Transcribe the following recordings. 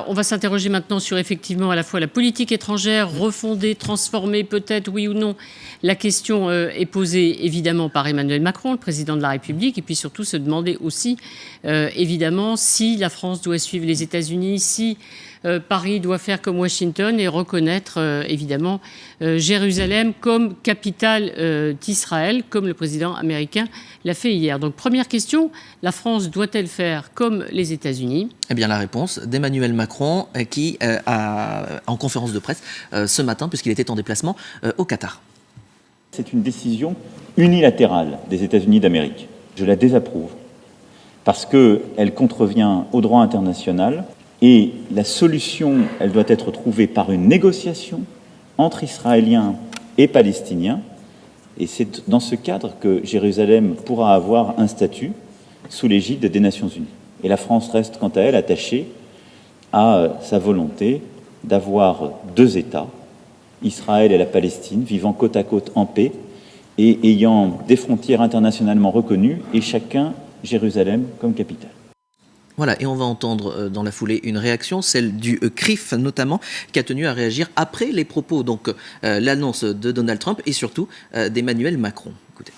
On va s'interroger maintenant sur effectivement à la fois la politique étrangère, refonder, transformer peut-être, oui ou non. La question est posée évidemment par Emmanuel Macron, le président de la République, et puis surtout se demander aussi évidemment si la France doit suivre les États-Unis, si Paris doit faire comme Washington et reconnaître évidemment Jérusalem comme capitale d'Israël, comme le président américain l'a fait hier. Donc première question, la France doit-elle faire comme les États-Unis ? Eh bien la réponse d'Emmanuel Macron qui a en conférence de presse ce matin, puisqu'il était en déplacement au Qatar. C'est une décision unilatérale des États-Unis d'Amérique. Je la désapprouve parce qu'elle contrevient au droit international et la solution, elle doit être trouvée par une négociation entre Israéliens et Palestiniens. Et c'est dans ce cadre que Jérusalem pourra avoir un statut sous l'égide des Nations Unies. Et la France reste, quant à elle, attachée à sa volonté d'avoir deux États, Israël et la Palestine, vivant côte à côte en paix et ayant des frontières internationalement reconnues, et chacun Jérusalem comme capitale. Voilà, et on va entendre dans la foulée une réaction, celle du CRIF notamment, qui a tenu à réagir après les propos, donc l'annonce de Donald Trump et surtout d'Emmanuel Macron. Écoutez.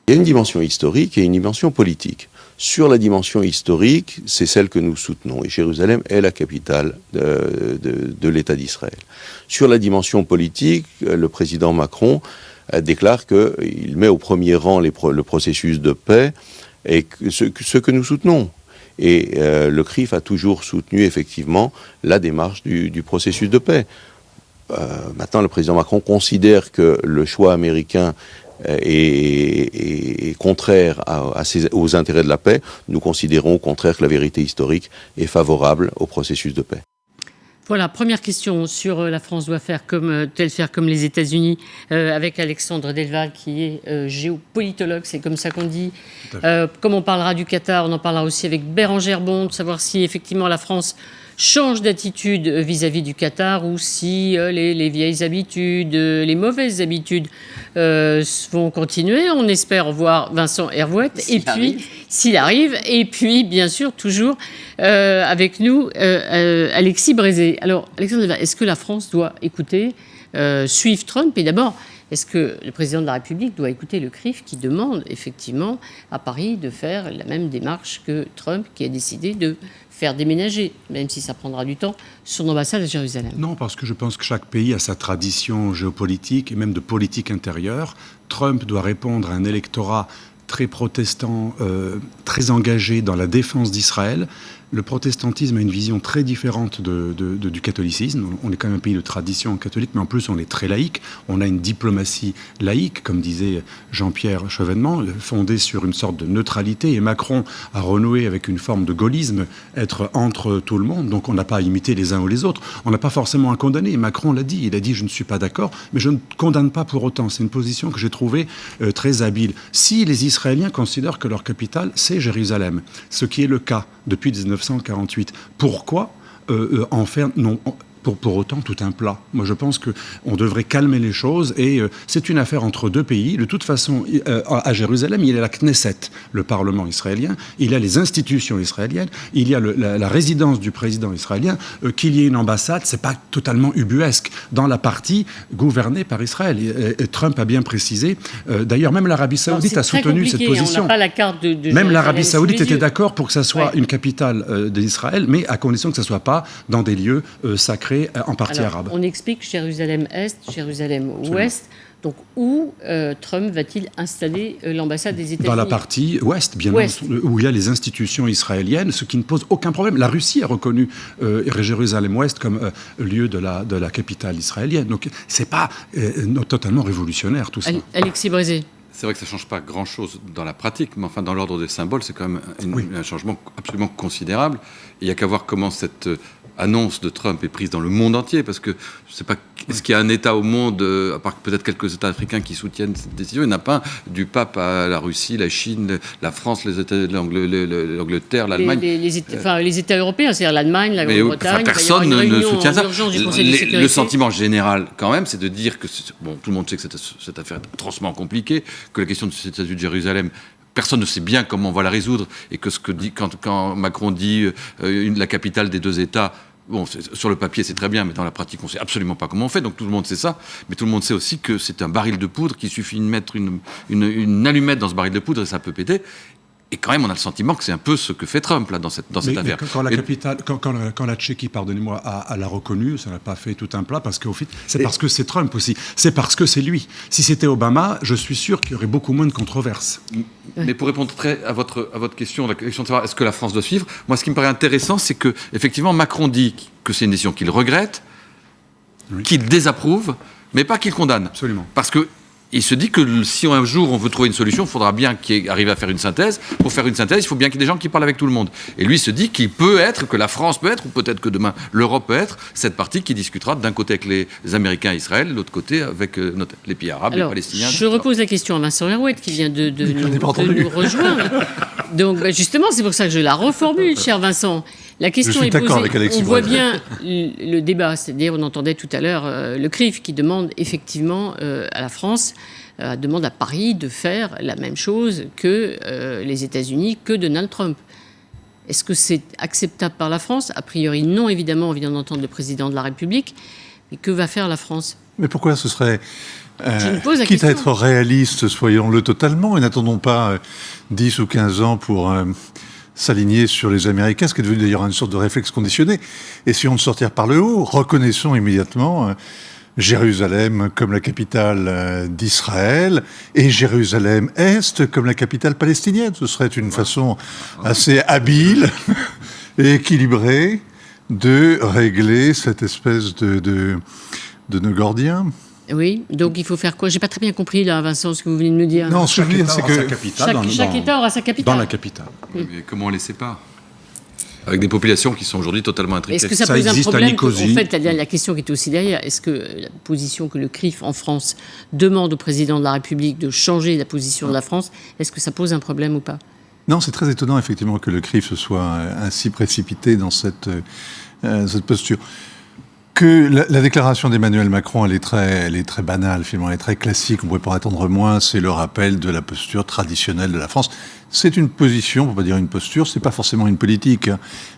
Il y a une dimension historique et une dimension politique. Sur la dimension historique, c'est celle que nous soutenons, et Jérusalem est la capitale de l'État d'Israël. Sur la dimension politique, le président Macron déclare qu'il met au premier rang le processus de paix, et ce que nous soutenons. Et le CRIF a toujours soutenu effectivement la démarche du processus de paix. Maintenant, le président Macron considère que le choix américain est contraire aux intérêts de la paix. Nous considérons au contraire que la vérité historique est favorable au processus de paix. Voilà, première question sur la France doit-elle faire comme les États-Unis, avec Alexandre Delval qui est géopolitologue, c'est comme ça qu'on dit. Comme on parlera du Qatar, on en parlera aussi avec Bérengère Bond, savoir si effectivement la France change d'attitude vis-à-vis du Qatar ou si les vieilles habitudes, les mauvaises habitudes vont continuer. On espère voir Vincent Hervouette, s'il arrive, et puis bien sûr toujours avec nous Alexis Brézé. Alors Alexandre, est-ce que la France doit suivre Trump, et d'abord est-ce que le président de la République doit écouter le CRIF qui demande effectivement à Paris de faire la même démarche que Trump, qui a décidé de faire déménager, même si ça prendra du temps, son ambassade à Jérusalem? Non, parce que je pense que chaque pays a sa tradition géopolitique et même de politique intérieure. Trump doit répondre à un électorat très protestant, très engagé dans la défense d'Israël. Le protestantisme a une vision très différente du catholicisme. On est quand même un pays de tradition catholique, mais en plus on est très laïque. On a une diplomatie laïque, comme disait Jean-Pierre Chevènement, fondée sur une sorte de neutralité. Et Macron a renoué avec une forme de gaullisme, être entre tout le monde. Donc on n'a pas à imiter les uns ou les autres. On n'a pas forcément à condamner. Macron l'a dit. Il a dit « je ne suis pas d'accord », mais je ne condamne pas pour autant. C'est une position que j'ai trouvée très habile. Si les Israéliens considèrent que leur capitale, c'est Jérusalem, ce qui est le cas depuis 1948. Pourquoi en faire pour autant tout un plat? Moi, je pense qu'on devrait calmer les choses et c'est une affaire entre deux pays. De toute façon, à Jérusalem, il y a la Knesset, le Parlement israélien, il y a les institutions israéliennes, il y a la résidence du président israélien. Qu'il y ait une ambassade, c'est pas totalement ubuesque dans la partie gouvernée par Israël. Et Trump a bien précisé. D'ailleurs, même l'Arabie Saoudite a soutenu cette position. On n'a pas la carte de même l'Arabie Saoudite était d'accord pour que ça soit une capitale d'Israël, mais à condition que ça soit pas dans des lieux sacrés en partie arabe. On explique Jérusalem-Est, Jérusalem-Ouest. Donc, où Trump va-t-il installer l'ambassade des États-Unis? Dans la partie ouest, bien entendu, où il y a les institutions israéliennes, ce qui ne pose aucun problème. La Russie a reconnu Jérusalem-Ouest comme lieu de la capitale israélienne. Donc, c'est pas totalement révolutionnaire, tout ça. Alexis Brézé. C'est vrai que ça ne change pas grand-chose dans la pratique, mais enfin, dans l'ordre des symboles, c'est quand même un changement absolument considérable. Et il n'y a qu'à voir comment cette annonce de Trump est prise dans le monde entier, parce que je ne sais pas, est-ce qu'il y a un État au monde, à part peut-être quelques États africains qui soutiennent cette décision, il n'y en a pas un, du pape à la Russie, la Chine, la France, l'Angleterre, l'Allemagne. Les États européens, c'est-à-dire l'Allemagne, la Grande-Bretagne. Personne ne soutient ça. Le sentiment général, quand même, c'est de dire que, bon, tout le monde sait que cette affaire est atrocement compliquée, que la question du statut de Jérusalem, personne ne sait bien comment on va la résoudre, et que quand Macron dit la capitale des deux États, Bon, sur le papier, c'est très bien, mais dans la pratique, on ne sait absolument pas comment on fait. Donc tout le monde sait ça, mais tout le monde sait aussi que c'est un baril de poudre, qu'il suffit de mettre une allumette dans ce baril de poudre et ça peut péter. Et quand même, on a le sentiment que c'est un peu ce que fait Trump là, dans cette affaire. Quand la Tchéquie, pardonnez-moi, l'a reconnu, ça n'a pas fait tout un plat, parce qu'au fait, c'est parce que c'est Trump aussi. C'est parce que c'est lui. Si c'était Obama, je suis sûr qu'il y aurait beaucoup moins de controverses. Mais pour répondre à votre question, la question de savoir est-ce que la France doit suivre, moi, ce qui me paraît intéressant, c'est que effectivement, Macron dit que c'est une décision qu'il regrette, qu'il désapprouve, mais pas qu'il condamne. Absolument. Parce que il se dit que si un jour on veut trouver une solution, il faudra bien qu'il arrive à faire une synthèse. Pour faire une synthèse, il faut bien qu'il y ait des gens qui parlent avec tout le monde. Et lui se dit qu'il peut être, que la France peut être, ou peut-être que demain l'Europe peut être, cette partie qui discutera d'un côté avec les Américains et Israël, de l'autre côté avec les pays arabes, les Palestiniens. Je repose la question à Vincent Herouet qui vient de nous rejoindre. Donc justement, c'est pour ça que je la reformule, cher Vincent. La question est posée. On voit bien le débat, c'est-à-dire on entendait tout à l'heure le CRIF qui demande effectivement à la France, demande à Paris de faire la même chose que les États-Unis, que Donald Trump. Est-ce que c'est acceptable par la France? A priori non, évidemment, on vient d'entendre le président de la République. Mais que va faire la France? Mais pourquoi ce serait... quitte question. À être réaliste, soyons-le totalement, et n'attendons pas 10 ou 15 ans pour... s'aligner sur les Américains, ce qui est devenu d'ailleurs une sorte de réflexe conditionné. Essayons de sortir par le haut, reconnaissons immédiatement Jérusalem comme la capitale d'Israël et Jérusalem-Est comme la capitale palestinienne. Ce serait une façon assez habile et équilibrée de régler cette espèce de nœud gordien. Oui, donc il faut faire quoi? J'ai pas très bien compris là, Vincent, ce que vous venez de me dire. Non, ce que je veux dire, c'est que chaque État aura sa capitale. Dans la capitale. Mais comment on les sépare? Avec des populations qui sont aujourd'hui totalement intriquées. Est-ce que ça pose un problème? En fait, la question qui est aussi derrière, est-ce que la position que le CRIF en France demande au président de la République de changer la position de la France, est-ce que ça pose un problème ou pas? Non, c'est très étonnant effectivement que le CRIF se soit ainsi précipité dans cette posture. Que la déclaration d'Emmanuel Macron, elle est très banale, finalement, elle est très classique, on ne pourrait pas attendre moins, c'est le rappel de la posture traditionnelle de la France. C'est une position, pour pas dire une posture, c'est pas forcément une politique.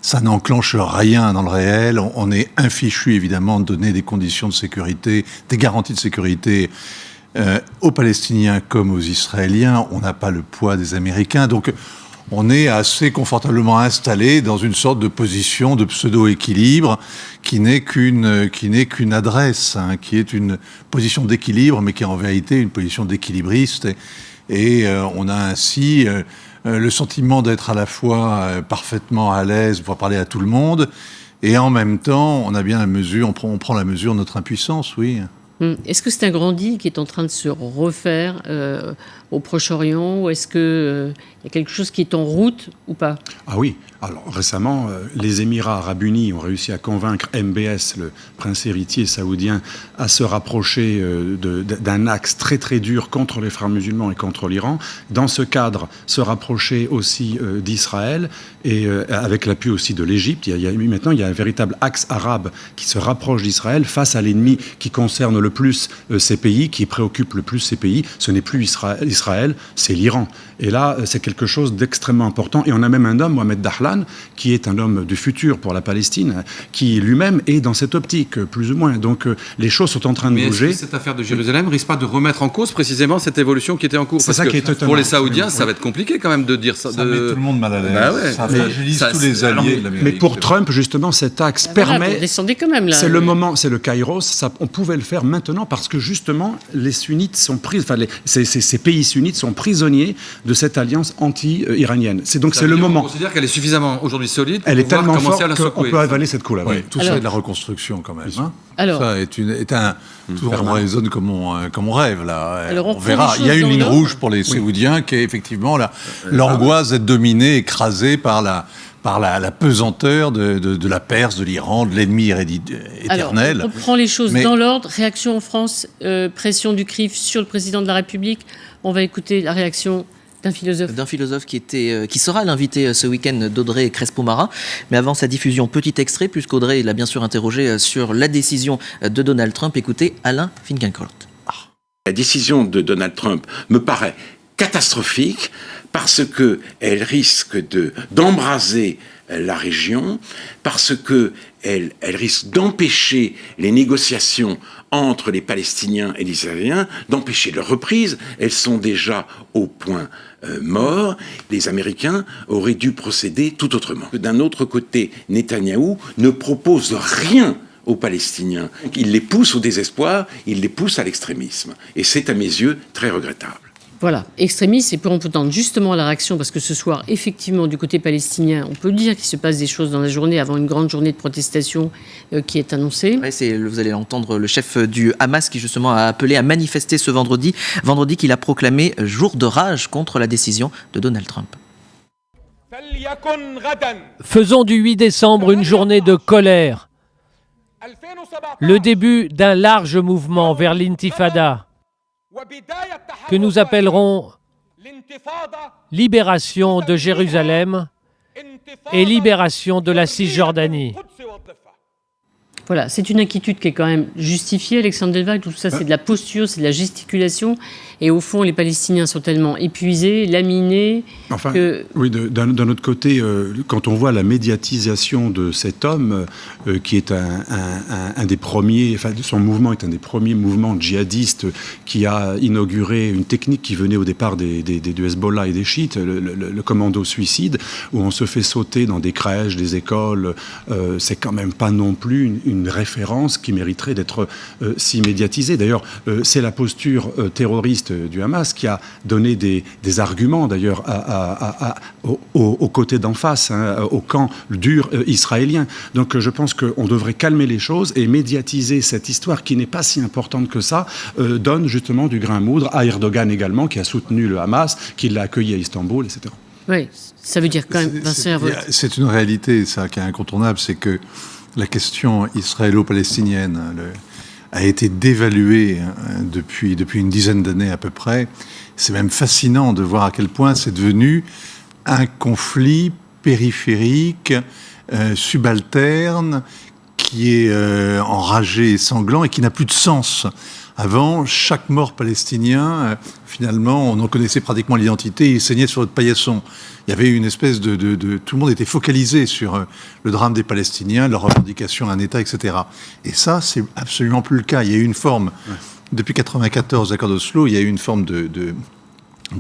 Ça n'enclenche rien dans le réel, on est infichu évidemment de donner des conditions de sécurité, des garanties de sécurité aux Palestiniens comme aux Israéliens, on n'a pas le poids des Américains, donc on est assez confortablement installé dans une sorte de position de pseudo-équilibre qui n'est qu'une adresse, qui est une position d'équilibre, mais qui est en vérité une position d'équilibriste. Et on a ainsi le sentiment d'être à la fois parfaitement à l'aise pour parler à tout le monde, et en même temps, on a bien la mesure, on prend la mesure de notre impuissance, oui. Est-ce que c'est un grand deal qui est en train de se refaire au Proche-Orient, ou est-ce qu'il y a quelque chose qui est en route ou pas? Ah oui. Alors récemment, les Émirats arabes unis ont réussi à convaincre MBS, le prince héritier saoudien, à se rapprocher d'un axe très très dur contre les frères musulmans et contre l'Iran. Dans ce cadre, se rapprocher aussi d'Israël et avec l'appui aussi de l'Égypte. Maintenant, il y a un véritable axe arabe qui se rapproche d'Israël face à l'ennemi qui concerne le plus ces pays, qui préoccupe le plus ces pays. Ce n'est plus Israël, c'est l'Iran. Et là, c'est quelque chose d'extrêmement important. Et on a même un homme, Mohamed Dahlan, qui est un homme du futur pour la Palestine, qui lui-même est dans cette optique, plus ou moins. Donc les choses sont en train de bouger. Mais est-ce que cette affaire de Jérusalem risque pas de remettre en cause précisément cette évolution qui était en cours? C'est ça qui est totalement... Pour les Saoudiens, ça va être compliqué quand même de dire ça. Ça met tout le monde mal à l'aise. Bah ouais. Ça fragilise tous les alliés de l'Amérique. Mais pour Trump, justement, cet axe permet... Vous descendez quand même, là. C'est le moment, c'est le kairos. On pouvait le faire maintenant parce que, justement, les sunnites sont pris... Enfin, ces pays sunnites sont prisonniers de cette alliance anti-iranienne. C'est le moment. On considère qu'elle est suffisamment aujourd'hui solide pour elle est tellement commencer à la forte qu'on secouer. peut avaler cette coulée. Oui, tout ça est de la reconstruction quand même. Alors, ça tout résonne comme on rêve là. Alors on verra. Il y a une ligne rouge pour les Saoudiens qui est effectivement l'angoisse d'être dominé, écrasé par la pesanteur de la Perse, de l'Iran, de l'ennemi éternel. Alors, on prend les choses dans l'ordre. Réaction en France, pression du CRIF sur le président de la République. On va écouter la réaction d'un philosophe qui sera l'invité ce week-end d'Audrey Crespo-Mara. Mais avant sa diffusion, petit extrait, puisqu'Audrey l'a bien sûr interrogé sur la décision de Donald Trump. Écoutez Alain Finkielkraut. La décision de Donald Trump me paraît catastrophique parce qu'elle risque d'embraser la région, parce qu'elle risque d'empêcher les négociations entre les Palestiniens et les Israéliens, d'empêcher leur reprise. Elles sont déjà au point mort. Les Américains auraient dû procéder tout autrement. D'un autre côté, Netanyahou ne propose rien aux Palestiniens. Il les pousse au désespoir, il les pousse à l'extrémisme. Et c'est à mes yeux très regrettable. Voilà, extrémistes, et puis on peut tendre justement à la réaction, parce que ce soir, effectivement, du côté palestinien, on peut dire qu'il se passe des choses dans la journée, avant une grande journée de protestation qui est annoncée. Ouais, vous allez entendre le chef du Hamas qui justement a appelé à manifester ce vendredi qu'il a proclamé jour de rage contre la décision de Donald Trump. Faisons du 8 décembre une journée de colère, le début d'un large mouvement vers l'intifada, que nous appellerons libération de Jérusalem et libération de la Cisjordanie. Voilà, c'est une inquiétude qui est quand même justifiée, Alexandre Delvague. Tout ça, c'est de la posture, c'est de la gesticulation. Et au fond, les Palestiniens sont tellement épuisés, laminés, enfin, oui, d'un autre côté, quand on voit la médiatisation de cet homme, qui est un des premiers, enfin, son mouvement est un des premiers mouvements djihadistes qui a inauguré une technique qui venait au départ du Hezbollah et des chiites, le commando suicide, où on se fait sauter dans des crèches, des écoles. C'est quand même pas non plus une référence qui mériterait d'être si médiatisée. D'ailleurs, c'est la posture terroriste du Hamas qui a donné des arguments, d'ailleurs, aux côtés d'en face, au camp dur israélien. Donc, je pense qu'on devrait calmer les choses et médiatiser cette histoire qui n'est pas si importante que ça, donne justement du grain à moudre à Erdogan également, qui a soutenu le Hamas, qui l'a accueilli à Istanbul, etc. Oui, ça veut dire quand même... C'est une réalité, ça, qui est incontournable, c'est que la question israélo-palestinienne a été dévaluée depuis une dizaine d'années à peu près. C'est même fascinant de voir à quel point c'est devenu un conflit périphérique, subalterne, qui est enragé et sanglant et qui n'a plus de sens. Avant, chaque mort palestinien, finalement, on en connaissait pratiquement l'identité, il saignait sur le paillasson. Il y avait une espèce de tout le monde était focalisé sur le drame des Palestiniens, leur revendication à un État, etc. Et ça, c'est absolument plus le cas. Il y a eu une forme, depuis 1994, l'accord d'Oslo, il y a eu une forme de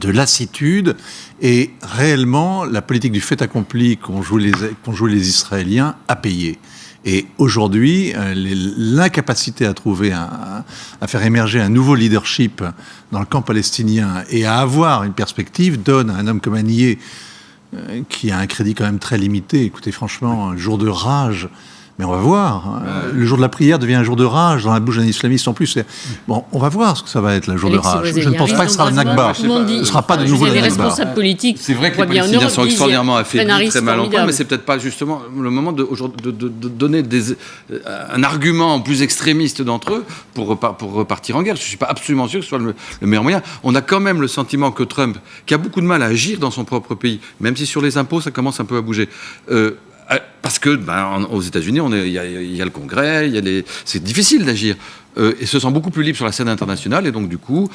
lassitude, et réellement, la politique du fait accompli qu'ont joué les Israéliens a payé. Et aujourd'hui, l'incapacité à trouver, à faire émerger un nouveau leadership dans le camp palestinien et à avoir une perspective donne à un homme comme Haniyeh, qui a un crédit quand même très limité. Écoutez, franchement, un jour de rage. Mais on va voir. Le jour de la prière devient un jour de rage dans la bouche d'un islamiste en plus. Bon, on va voir ce que ça va être, le jour de rage. Je ne pense pas que ce sera le Nakba. Ce ne sera pas de nouveau le Nakba. Responsables politiques. C'est vrai que les Palestiniens sont extraordinairement affaiblis, très mal en point, mais c'est peut-être pas justement le moment de donner un argument plus extrémiste d'entre eux pour repartir en guerre. Je ne suis pas absolument sûr que ce soit le meilleur moyen. On a quand même le sentiment que Trump, qui a beaucoup de mal à agir dans son propre pays, même si sur les impôts, ça commence un peu à bouger, parce que aux États-Unis, il y a le Congrès, c'est difficile d'agir. Et se sent beaucoup plus libre sur la scène internationale, et donc du coup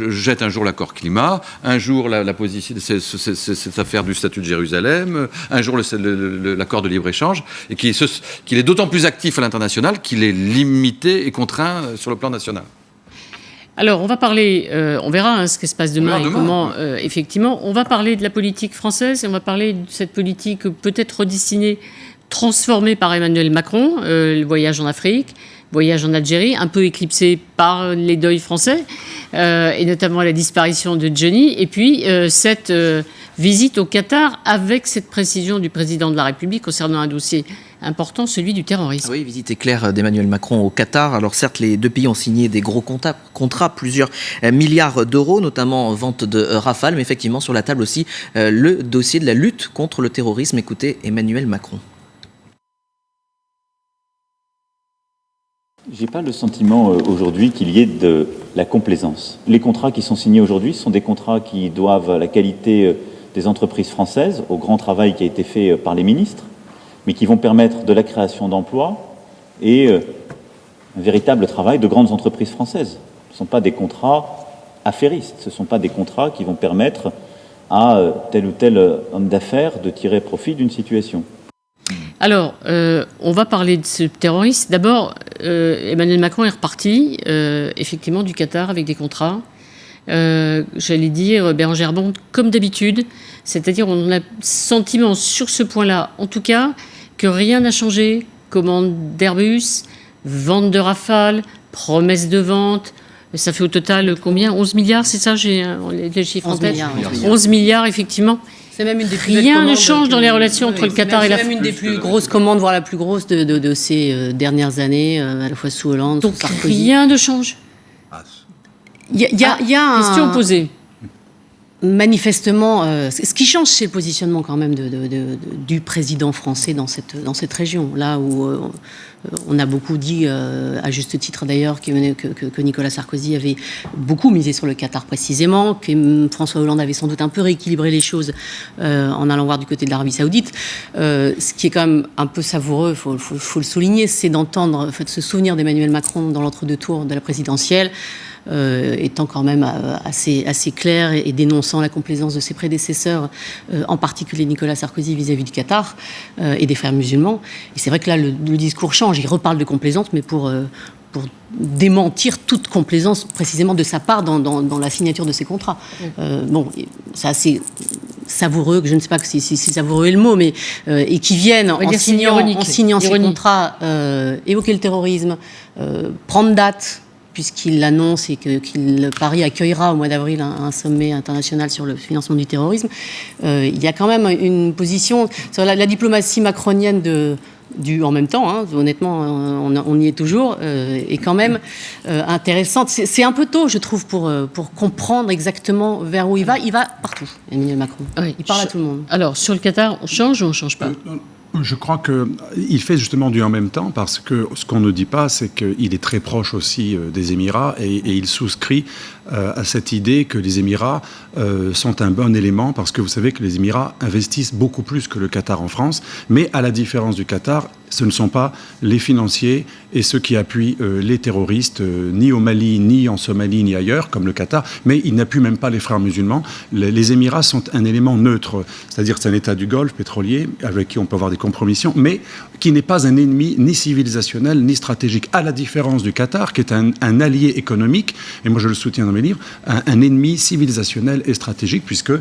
jette un jour l'accord climat, un jour la position, cette affaire du statut de Jérusalem, un jour l'accord de libre-échange, et qu'il est d'autant plus actif à l'international qu'il est limité et contraint sur le plan national. Alors, on va parler, on verra ce qui se passe demain et comment, effectivement, on va parler de la politique française et on va parler de cette politique peut-être redessinée, transformée par Emmanuel Macron, le voyage en Afrique, voyage en Algérie, un peu éclipsé par les deuils français, et notamment la disparition de Johnny, et puis cette visite au Qatar avec cette précision du président de la République concernant un dossier important, celui du terrorisme. Oui, visite éclair d'Emmanuel Macron au Qatar. Alors certes, les deux pays ont signé des gros contrats, plusieurs milliards d'euros, notamment en vente de Rafale, mais effectivement sur la table aussi le dossier de la lutte contre le terrorisme. Écoutez Emmanuel Macron. J'ai pas le sentiment aujourd'hui qu'il y ait de la complaisance. Les contrats qui sont signés aujourd'hui sont des contrats qui doivent à la qualité des entreprises françaises, au grand travail qui a été fait par les ministres, mais qui vont permettre de la création d'emplois et un véritable travail de grandes entreprises françaises. Ce ne sont pas des contrats affairistes, ce ne sont pas des contrats qui vont permettre à tel ou tel homme d'affaires de tirer profit d'une situation. Alors, on va parler de ce terroriste. D'abord, Emmanuel Macron est reparti, effectivement, du Qatar avec des contrats. J'allais dire, Bérangère Bond, comme d'habitude. C'est-à-dire, on a le sentiment sur ce point-là, en tout cas, que rien n'a changé. Commande d'Airbus, vente de Rafale, promesse de vente. Ça fait au total combien ? 11 milliards, c'est ça ? J'ai les chiffres en tête. 11 milliards, effectivement. C'est même une des plus Rien ne change dans les relations entre le Qatar et la France. C'est même une des plus grosses commandes, voire la plus grosse de ces dernières années, à la fois sous Hollande, Donc sous Sarkozy. rien ne change. Il y a Question posée. Manifestement, ce qui change, c'est le positionnement quand même du président français dans cette région, là où on a beaucoup dit, à juste titre d'ailleurs, que Nicolas Sarkozy avait beaucoup misé sur le Qatar précisément, que François Hollande avait sans doute un peu rééquilibré les choses en allant voir du côté de l'Arabie Saoudite. Ce qui est quand même un peu savoureux, faut le souligner, c'est d'entendre, de se souvenir d'Emmanuel Macron dans l'entre-deux tours de la présidentielle, étant quand même assez clair et dénonçant la complaisance de ses prédécesseurs, en particulier Nicolas Sarkozy vis-à-vis du Qatar et des frères musulmans. Et c'est vrai que là, le discours change. Il reparle de complaisance, mais pour démentir toute complaisance précisément de sa part dans la signature de ces contrats. Bon, c'est assez savoureux, que je ne sais pas si savoureux est le mot, mais et qui viennent en signant ces contrats évoquer le terrorisme, prendre date, puisqu'il l'annonce et que Paris accueillera au mois d'avril un sommet international sur le financement du terrorisme. Il y a quand même une position sur la diplomatie macronienne du en même temps, hein, honnêtement, on y est toujours, est quand même intéressante. C'est un peu tôt, je trouve, pour comprendre exactement vers où il va. Il va partout, Emmanuel Macron. Oui. Il parle à tout le monde. Alors, sur le Qatar, on change ou on ne change pas ? Je crois qu'il fait justement du en même temps, parce que ce qu'on ne dit pas, c'est qu'il est très proche aussi des Émirats et il souscrit à cette idée que les Émirats sont un bon élément, parce que vous savez que les Émirats investissent beaucoup plus que le Qatar en France, mais à la différence du Qatar, ce ne sont pas les financiers et ceux qui appuient les terroristes, ni au Mali, ni en Somalie, ni ailleurs, comme le Qatar, mais ils n'appuient même pas les frères musulmans. Les Émirats sont un élément neutre, c'est-à-dire que c'est un État du Golfe pétrolier, avec qui on peut avoir des compromissions, mais qui n'est pas un ennemi ni civilisationnel, ni stratégique, à la différence du Qatar, qui est un allié économique, et moi je le soutiens dans mes livres, un ennemi civilisationnel et stratégique, puisque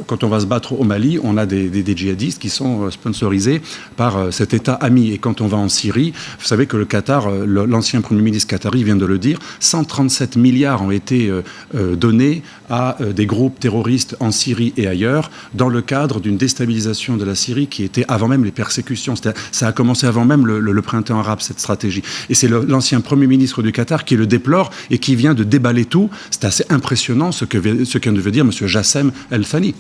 quand on va se battre au Mali, on a des djihadistes qui sont sponsorisés par cet État ami. Et quand on va en Syrie, vous savez que le Qatar, l'ancien Premier ministre qatari vient de le dire, 137 milliards ont été donnés à des groupes terroristes en Syrie et ailleurs, dans le cadre d'une déstabilisation de la Syrie qui était avant même les persécutions. Ça a commencé avant même le printemps arabe, cette stratégie. Et c'est l'ancien Premier ministre du Qatar qui le déplore et qui vient de déballer tout. C'est assez impressionnant ce que vient de dire M. Jassem El-Thani.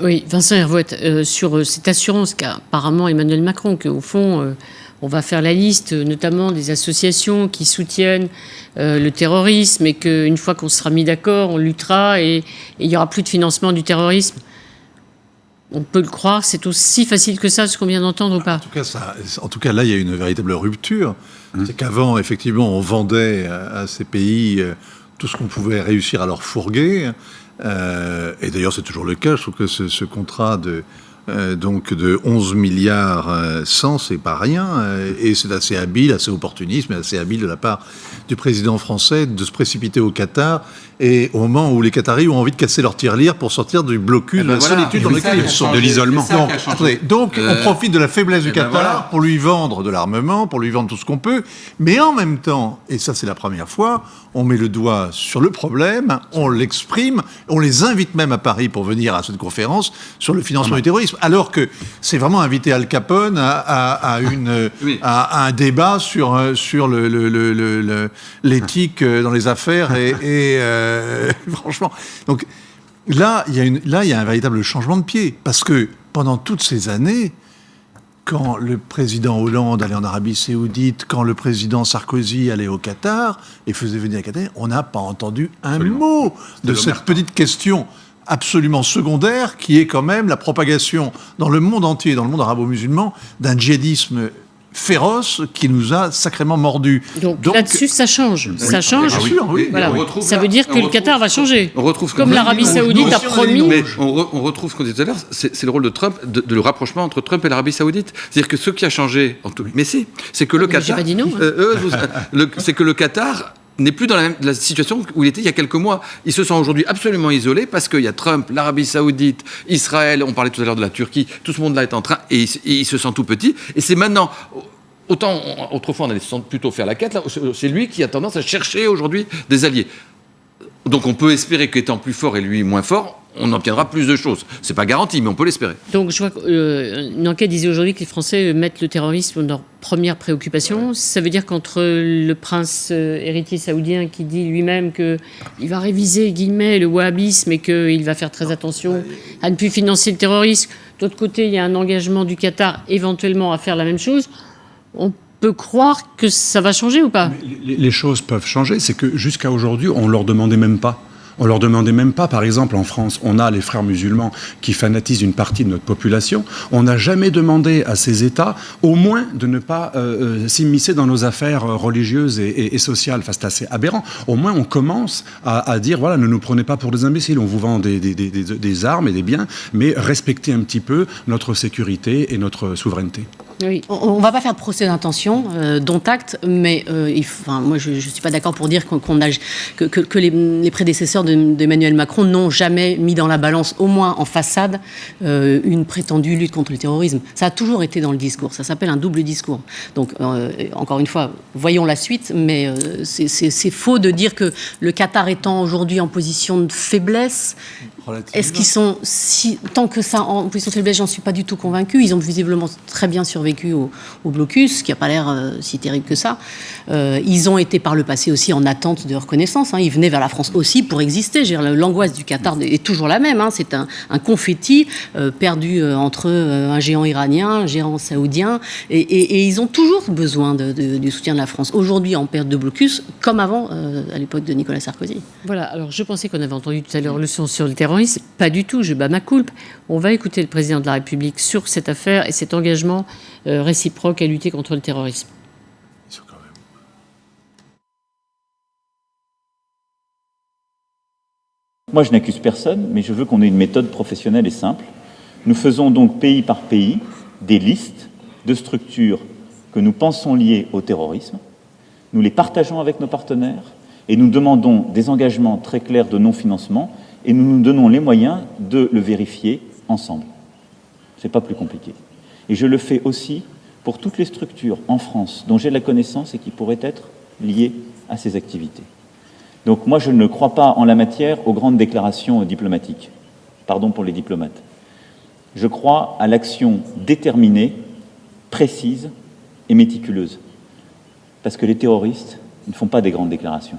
Oui, Vincent Hervouet, sur cette assurance qu'a apparemment Emmanuel Macron, qu'au fond, on va faire la liste, notamment des associations qui soutiennent le terrorisme, et qu'une fois qu'on sera mis d'accord, on luttera et il n'y aura plus de financement du terrorisme. On peut le croire, c'est aussi facile que ça, ce qu'on vient d'entendre ou pas ? En tout cas, là, il y a une véritable rupture. C'est qu'avant, effectivement, on vendait à ces pays tout ce qu'on pouvait réussir à leur fourguer. Et d'ailleurs, c'est toujours le cas. Je trouve que ce contrat de 11 milliards 100, c'est pas rien. Et c'est assez habile, assez opportuniste, mais assez habile de la part du président français de se précipiter au Qatar, et au moment où les Qataris ont envie de casser leur tirelire pour sortir du blocus, de la solitude dans laquelle ils sont. De l'isolement. Donc on profite de la faiblesse du Qatar pour lui vendre de l'armement, pour lui vendre tout ce qu'on peut, mais en même temps, et ça c'est la première fois, on met le doigt sur le problème, on l'exprime, on les invite même à Paris pour venir à cette conférence sur le financement du terrorisme, alors que c'est vraiment inviter Al Capone à un débat sur l'éthique dans les affaires et franchement. Donc là, il y a un véritable changement de pied, parce que pendant toutes ces années, quand le président Hollande allait en Arabie Saoudite, quand le président Sarkozy allait au Qatar et faisait venir les Qataris, on n'a pas entendu un mot de cette petite question absolument secondaire qui est quand même la propagation dans le monde entier, dans le monde arabo-musulman, d'un djihadisme féroce qui nous a sacrément mordus. Donc là-dessus, ça change. Ça change. Bien sûr, oui. Voilà. Ça veut dire que le Qatar va changer. On retrouve comme l'Arabie Saoudite a promis. Mais on retrouve ce qu'on disait tout à l'heure, c'est le rôle de Trump, de le rapprochement entre Trump et l'Arabie Saoudite. C'est-à-dire que ce qui a changé, c'est que le Qatar. J'ai pas dit non. C'est que le Qatar n'est plus dans la situation où il était il y a quelques mois. Ils se sont aujourd'hui absolument isolés parce qu'il y a Trump, l'Arabie Saoudite, Israël, on parlait tout à l'heure de la Turquie, tout ce monde-là est en train, et il se sent tout petit. Et c'est maintenant, autant autrefois on allait plutôt faire la quête, là, c'est lui qui a tendance à chercher aujourd'hui des alliés. Donc on peut espérer qu'étant plus fort et lui moins fort, on obtiendra plus de choses. C'est pas garanti, mais on peut l'espérer. Donc je vois qu'une enquête disait aujourd'hui que les Français mettent le terrorisme dans leur première préoccupation. Ouais. Ça veut dire qu'entre le prince héritier saoudien qui dit lui-même qu'il va réviser guillemets le wahhabisme et qu'il va faire très attention à ne plus financer le terrorisme, d'autre côté il y a un engagement du Qatar éventuellement à faire la même chose, on peut croire que ça va changer ou pas ? Les choses peuvent changer, c'est que jusqu'à aujourd'hui on leur demandait même pas. On leur demandait même pas, par exemple, en France, on a les frères musulmans qui fanatisent une partie de notre population. On n'a jamais demandé à ces États, au moins, de ne pas s'immiscer dans nos affaires religieuses et sociales. Enfin, c'est assez aberrant. Au moins, on commence à dire, voilà, ne nous prenez pas pour des imbéciles. On vous vend des armes et des biens, mais respectez un petit peu notre sécurité et notre souveraineté. Oui. On ne va pas faire de procès d'intention, dont acte, mais moi je ne suis pas d'accord pour dire que les prédécesseurs d'Emmanuel Macron n'ont jamais mis dans la balance, au moins en façade, une prétendue lutte contre le terrorisme. Ça a toujours été dans le discours, ça s'appelle un double discours. Donc, encore une fois, voyons la suite, mais c'est faux de dire que le Qatar étant aujourd'hui en position de faiblesse, est-ce qu'ils sont tant que ça en position de faiblesse, j'en suis pas du tout convaincu. Ils ont visiblement très bien survécu au blocus, qui n'a pas l'air si terrible que ça. Ils ont été par le passé aussi en attente de reconnaissance. Ils venaient vers la France aussi pour exister. L'angoisse du Qatar est toujours la même. C'est un confetti perdu entre un géant iranien, un géant saoudien, et ils ont toujours besoin du soutien de la France. Aujourd'hui, en période de blocus, comme avant, à l'époque de Nicolas Sarkozy. Voilà. Alors, je pensais qu'on avait entendu tout à l'heure le son sur le terrorisme. Pas du tout, je bats ma coulpe. On va écouter le président de la République sur cette affaire et cet engagement réciproque à lutter contre le terrorisme. Moi, je n'accuse personne, mais je veux qu'on ait une méthode professionnelle et simple. Nous faisons donc pays par pays des listes de structures que nous pensons liées au terrorisme. Nous les partageons avec nos partenaires et nous demandons des engagements très clairs de non-financement et nous nous donnons les moyens de le vérifier ensemble. Ce n'est pas plus compliqué. Et je le fais aussi pour toutes les structures en France dont j'ai la connaissance et qui pourraient être liées à ces activités. Donc moi, je ne crois pas en la matière aux grandes déclarations diplomatiques. Pardon pour les diplomates. Je crois à l'action déterminée, précise et méticuleuse. Parce que les terroristes ne font pas des grandes déclarations.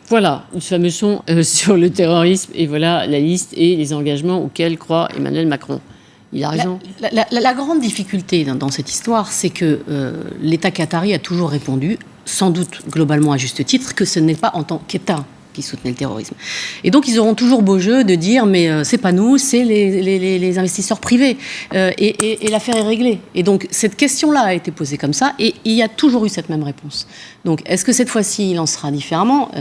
Voilà, ce fameux son sur le terrorisme, et voilà la liste et les engagements auxquels croit Emmanuel Macron. Il a raison. La grande difficulté dans cette histoire, c'est que l'État qatari a toujours répondu, sans doute globalement à juste titre, que ce n'est pas en tant qu'État qui soutenait le terrorisme. Et donc, ils auront toujours beau jeu de dire, mais c'est pas nous, c'est les investisseurs privés. Et l'affaire est réglée. Et donc, cette question-là a été posée comme ça, et il y a toujours eu cette même réponse. Donc, est-ce que cette fois-ci, il en sera différemment ?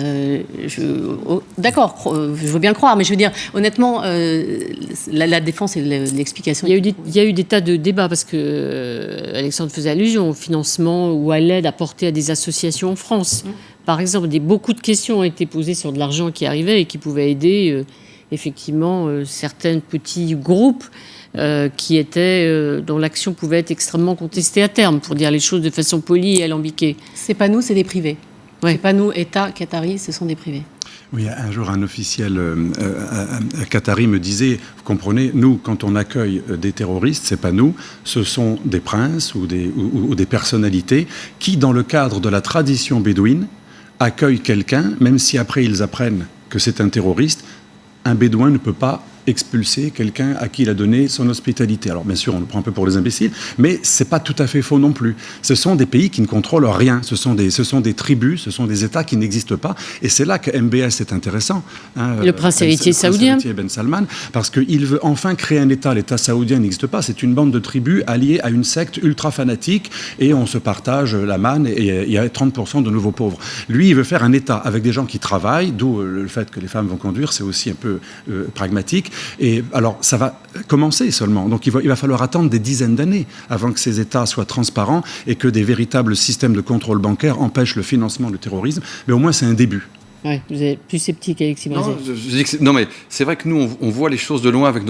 D'accord, je veux bien le croire, mais je veux dire, honnêtement, la défense et l'explication... Il y a eu des tas de débats, parce que Alexandre faisait allusion au financement ou à l'aide apportée à des associations en France. Par exemple, beaucoup de questions ont été posées sur de l'argent qui arrivait et qui pouvait aider effectivement certains petits groupes dont l'action pouvait être extrêmement contestée à terme, pour dire les choses de façon polie et alambiquée. C'est pas nous, c'est des privés. Ouais. C'est pas nous, État qatari, ce sont des privés. Oui, un jour, un officiel qatari me disait, vous comprenez, nous, quand on accueille des terroristes, c'est pas nous, ce sont des princes ou des personnalités qui, dans le cadre de la tradition bédouine, accueillent quelqu'un, même si après ils apprennent que c'est un terroriste. Un bédouin ne peut pas expulser quelqu'un à qui il a donné son hospitalité. Alors bien sûr, on le prend un peu pour les imbéciles, mais c'est pas tout à fait faux non plus. Ce sont des pays qui ne contrôlent rien. Ce sont des tribus, ce sont des États qui n'existent pas. Et c'est là que MBS est intéressant. Le prince héritier saoudien. Le prince héritier Ben Salman, parce qu'il veut enfin créer un État. L'État saoudien n'existe pas. C'est une bande de tribus alliées à une secte ultra fanatique et on se partage la manne et il y a 30% de nouveaux pauvres. Lui, il veut faire un État avec des gens qui travaillent, d'où le fait que les femmes vont conduire, c'est aussi un peu pragmatique. Et alors, ça va commencer seulement. Donc, il va falloir attendre des dizaines d'années avant que ces États soient transparents et que des véritables systèmes de contrôle bancaire empêchent le financement du terrorisme. Mais au moins, c'est un début. Oui, vous êtes plus sceptique, Alexis Brézé. Non, mais c'est vrai que nous, on voit les choses de loin avec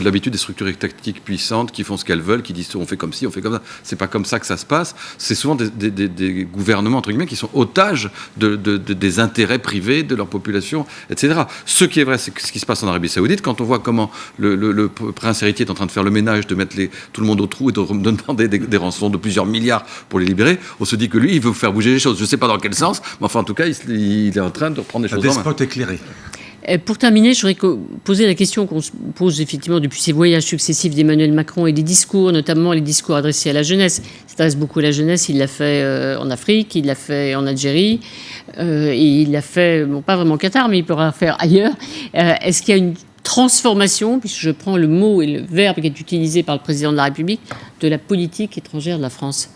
l'habitude des structures tactiques puissantes qui font ce qu'elles veulent, qui disent on fait comme ci, on fait comme ça. C'est pas comme ça que ça se passe. C'est souvent des gouvernements, entre guillemets, qui sont otages des intérêts privés de leur population, etc. Ce qui est vrai, c'est ce qui se passe en Arabie Saoudite. Quand on voit comment le prince héritier est en train de faire le ménage, de mettre tout le monde au trou et de demander des rançons de plusieurs milliards pour les libérer, on se dit que lui, il veut faire bouger les choses. Je sais pas dans quel sens, mais enfin, en tout cas, il est en train de reprendre les choses en main. Un despote éclairé. Pour terminer, je voudrais poser la question qu'on se pose effectivement depuis ces voyages successifs d'Emmanuel Macron et des discours, notamment les discours adressés à la jeunesse. Il s'adresse beaucoup à la jeunesse, il l'a fait en Afrique, il l'a fait en Algérie, et il l'a fait, bon, pas vraiment au Qatar, mais il pourra faire ailleurs. Est-ce qu'il y a une transformation, puisque je prends le mot et le verbe qui est utilisé par le président de la République, de la politique étrangère de la France?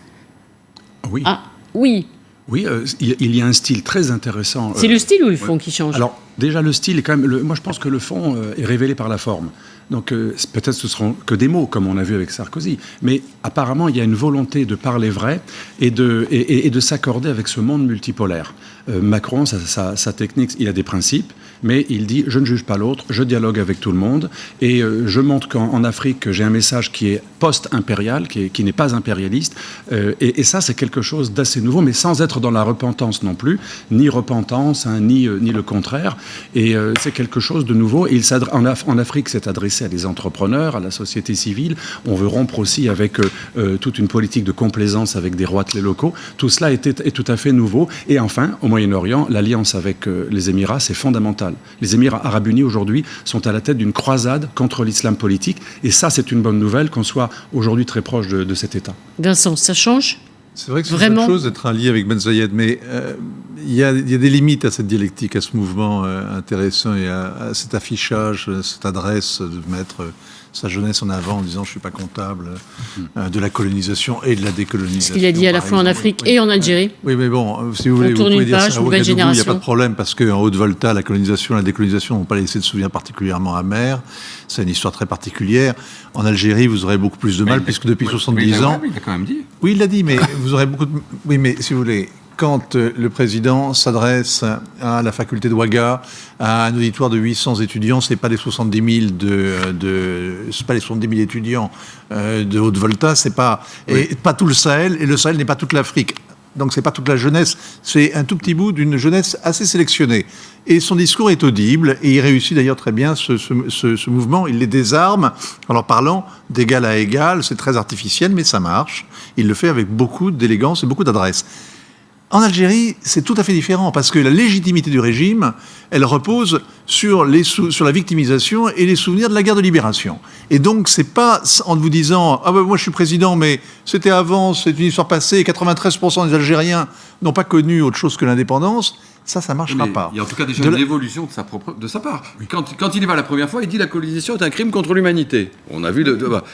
Oui. Ah, oui. Oui, il y a un style très intéressant. C'est le style ou le fond qui change? Alors, déjà, le style est quand même... moi, je pense que le fond est révélé par la forme. Donc, peut-être ce seront que des mots, comme on a vu avec Sarkozy. Mais apparemment, il y a une volonté de parler vrai et de s'accorder avec ce monde multipolaire. Macron, sa technique, il a des principes, mais il dit « je ne juge pas l'autre, je dialogue avec tout le monde ». Et je montre qu'en Afrique, j'ai un message qui est post-impérial, qui n'est pas impérialiste. Et ça, c'est quelque chose d'assez nouveau, mais sans être dans la repentance non plus, ni repentance, hein, ni le contraire. Et c'est quelque chose de nouveau. Et en Afrique, c'est adressé à des entrepreneurs, à la société civile. On veut rompre aussi avec toute une politique de complaisance avec des roitelets locaux. Tout cela est tout à fait nouveau. Et enfin, au Moyen-Orient, l'alliance avec les Émirats, c'est fondamental. Les Émirats arabes unis, aujourd'hui, sont à la tête d'une croisade contre l'islam politique. Et ça, c'est une bonne nouvelle qu'on soit aujourd'hui très proche de cet État. Vincent, ça change ? C'est vrai que c'est une bonne chose d'être allié avec Ben Zayed, mais il y a des limites à cette dialectique, à ce mouvement intéressant et à cet affichage, cette adresse de mettre sa jeunesse en avant en disant je ne suis pas comptable de la colonisation et de la décolonisation. Ce qu'il a dit à la fois en Afrique et en Algérie. Oui, mais bon, si vous voulez, vous pouvez dire ça à Ouagadougou, il n'y a pas de problème, parce qu'en Haute-Volta, la colonisation et la décolonisation n'ont pas laissé de souvenir particulièrement amer. C'est une histoire très particulière. En Algérie, vous aurez beaucoup plus de mal, puisque depuis 70 ans... Il l'a quand même dit. Oui, il l'a dit, mais vous aurez beaucoup de... Oui, mais si vous voulez... Quand le président s'adresse à la faculté de Ouaga, à un auditoire de 800 étudiants, c'est pas les 70 000 c'est pas les 70 000 étudiants de Haute-Volta, c'est pas et pas tout le Sahel, et le Sahel n'est pas toute l'Afrique. Donc c'est pas toute la jeunesse, c'est un tout petit bout d'une jeunesse assez sélectionnée. Et son discours est audible, et il réussit d'ailleurs très bien ce mouvement. Il les désarme en leur parlant d'égal à égal. C'est très artificiel, mais ça marche. Il le fait avec beaucoup d'élégance et beaucoup d'adresse. En Algérie, c'est tout à fait différent, parce que la légitimité du régime, elle repose sur la victimisation et les souvenirs de la guerre de libération. Et donc, c'est pas en vous disant « Ah ben moi je suis président, mais c'était avant, c'est une histoire passée, 93% des Algériens n'ont pas connu autre chose que l'indépendance », ça marchera pas. Il y a en tout cas déjà une évolution de sa part. Oui. Quand il y va la première fois, il dit la colonisation est un crime contre l'humanité. On a vu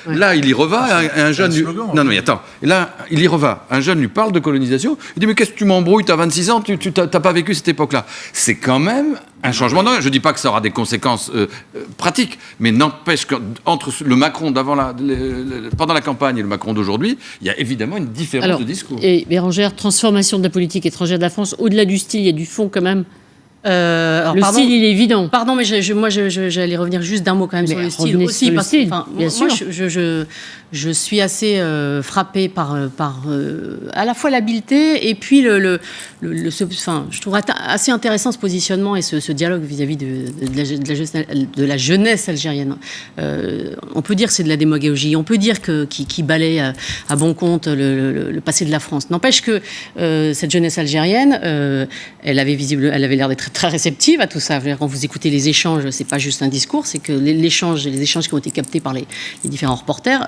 là, il y reva, un jeune... Non, mais attends. Là, il y reva. Un jeune lui parle de colonisation. Il dit, mais qu'est-ce que tu m'embrouilles, t'as 26 ans, tu n'as pas vécu cette époque-là. C'est quand même un changement. Non, je ne dis pas que ça aura des conséquences pratiques, mais n'empêche qu'entre le Macron pendant la campagne et le Macron d'aujourd'hui, il y a évidemment une différence de discours. Et Bérangère, transformation de la politique étrangère de la France, au-delà du style, il y a du fond quand même. Style, il est évident. Pardon, mais moi, j'allais revenir juste d'un mot quand même sur le style aussi. Parce que, bien sûr. Je suis assez frappée par à la fois l'habileté et puis je trouve assez intéressant ce positionnement et ce dialogue vis-à-vis de la jeunesse algérienne. On peut dire que c'est de la démagogie, on peut dire qu'il balaye à bon compte le passé de la France. N'empêche que cette jeunesse algérienne, elle avait l'air d'être très réceptive à tout ça. Quand vous écoutez les échanges, c'est pas juste un discours, c'est que les échanges qui ont été captés par les différents reporters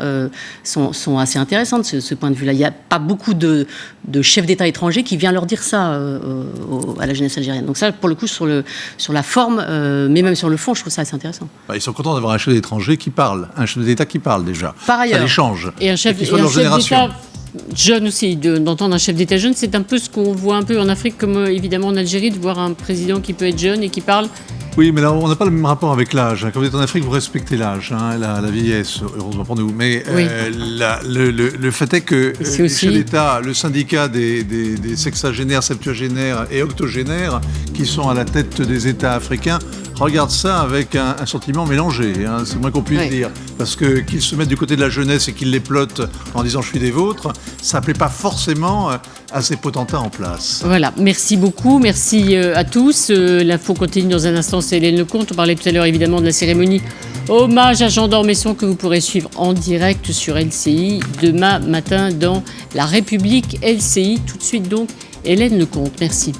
sont assez intéressants de ce point de vue-là. Il n'y a pas beaucoup de chefs d'État étrangers qui viennent leur dire ça à la jeunesse algérienne. Donc ça, pour le coup, sur la forme, mais même sur le fond, je trouve ça assez intéressant. Ils sont contents d'avoir un chef d'étranger qui parle, un chef d'État qui parle déjà. Par ailleurs. Ça les change. Et un chef d'État jeune aussi, d'entendre un chef d'État jeune, c'est un peu ce qu'on voit un peu en Afrique, comme évidemment en Algérie, de voir un président qui peut être jeune et qui parle. Oui, mais là, on n'a pas le même rapport avec l'âge. Quand vous êtes en Afrique, vous respectez l'âge, la vieillesse, heureusement pour nous. Mais oui. le fait est que les chefs d'État, le syndicat des sexagénaires, septuagénaires et octogénaires, qui sont à la tête des États africains, regardent ça avec un sentiment mélangé, c'est le moins qu'on puisse dire. Parce que qu'ils se mettent du côté de la jeunesse et qu'ils les plotent en disant « je suis des vôtres », ça ne plaît pas forcément à ces potentats en place. Voilà, merci beaucoup, merci à tous. L'info continue dans un instant, c'est Hélène Lecomte. On parlait tout à l'heure évidemment de la cérémonie hommage à Jean d'Ormesson que vous pourrez suivre en direct sur LCI demain matin dans La République LCI. Tout de suite donc, Hélène Lecomte, merci.